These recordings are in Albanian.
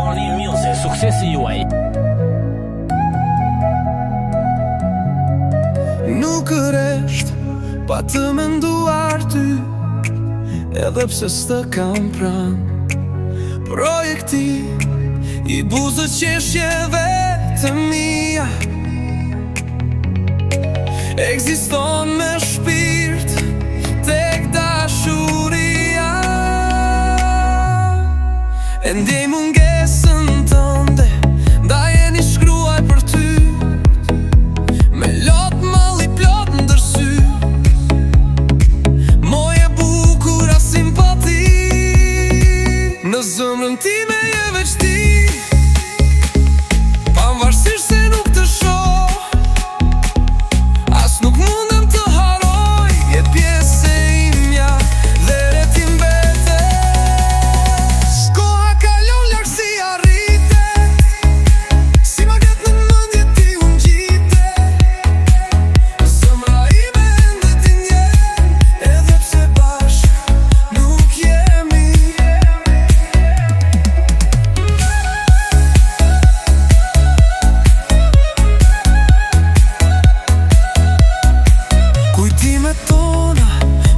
Tony Music, suksesi juaj. Nuk rresht pa të menduar ty, edhe pse s'të kam pran. Projekti i buzët qeshjeve të mia ekziston me shpirt tek dashuria. E ndjej mungesën tënde, ndaj e një shkruaj për ty, me lot malli plot ndër sy. Moje bukur a simpati, në zemrën time je veç ti. Pavarësisht se nuk të shoh, as nuk mundem të haroj, je pjesë e imja dhe retim vete. Koha kalon larg si arrite, si magnet në mendje ti u ngjite. Zemra ime ende ti ndjen, edhe pse bashk nuk jemi. Kujtimet tona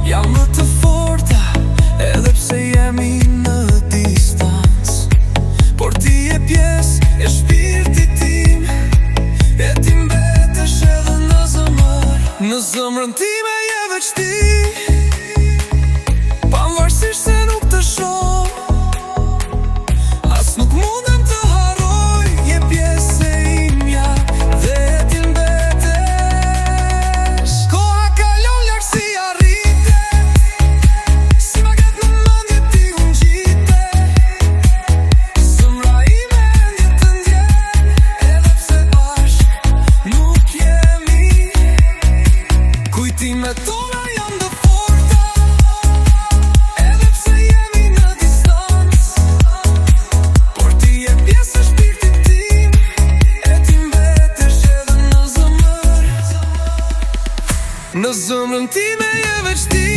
janë më të forta, edhe pse jemi në distancë. Por ti je pjesë e shpirtit tim, e ti mbetesh edhe në zemër. Në zemrën time je veç ti, pavarësisht se nuk të shoh, as nuk mundem të haroj, je pjesë e imja dhe ti mbetesh. Koha kalon larg si arrite, si magnet në mendje ti u ngjite. Zemra ime ende të ndjen, edhe pse bashk nuk jemi. Kujtimet tona janë të forta, edhe pse jemi në distancë. Por ti je pjesë e shpirtit tim, e ti mbetesh edhe në zemër. Në zemrën time je veç ti,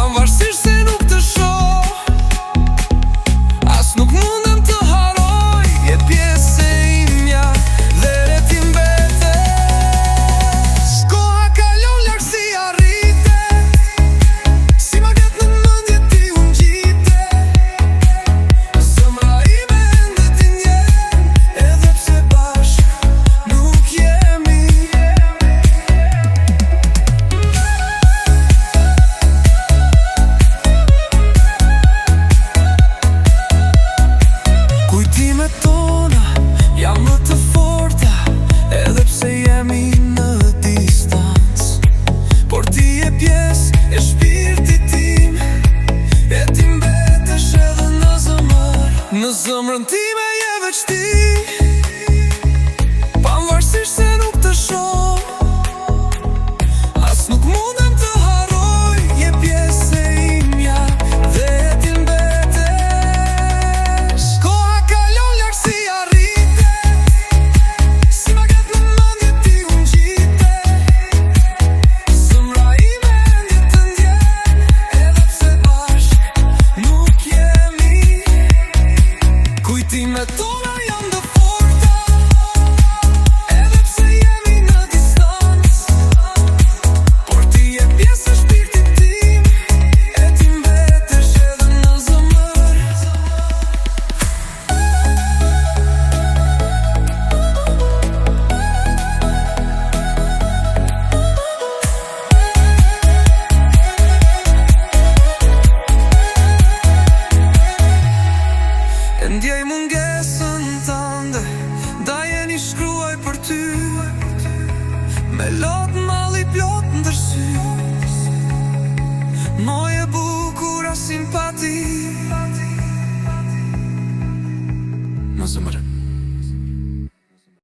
pavarësisht se nuk të shoh, as nuk mundem të haroj, je pjesë e imja dhe ti mbetesh. Koha kalon larg si arrite, si magnet në mendje ti u ngjite. Zemra ime ende ti ndjen, edhe pse bashk nuk jemi. Kujtimet tona janë më të forta, edhe pse jemi në distancë. Por ti je pjesë e shpirtit tim, e ti mbetesh edhe në zemër. Në zemrën time je veç ti, pavarësisht se nuk të shoh, as nuk mundem të haroj, je pjesë e imja dhe ti mbetesh. Koha kalon larg si arrite, si magnet në mendje ti u ngjite. Zemra ime ende të ndjen, edhe pse bashk nuk jemi. Kujtimet tona janë të forta, edhe pse jemi në distancë. Por ti je pjesë e shpirtit tim, e ti mbetesh edhe në zemër. E ndjej mungesën tënde, ndaj e një shkruaj për ty, me lot malli plot ndër sy. Moje bukur a simpati, në zemër.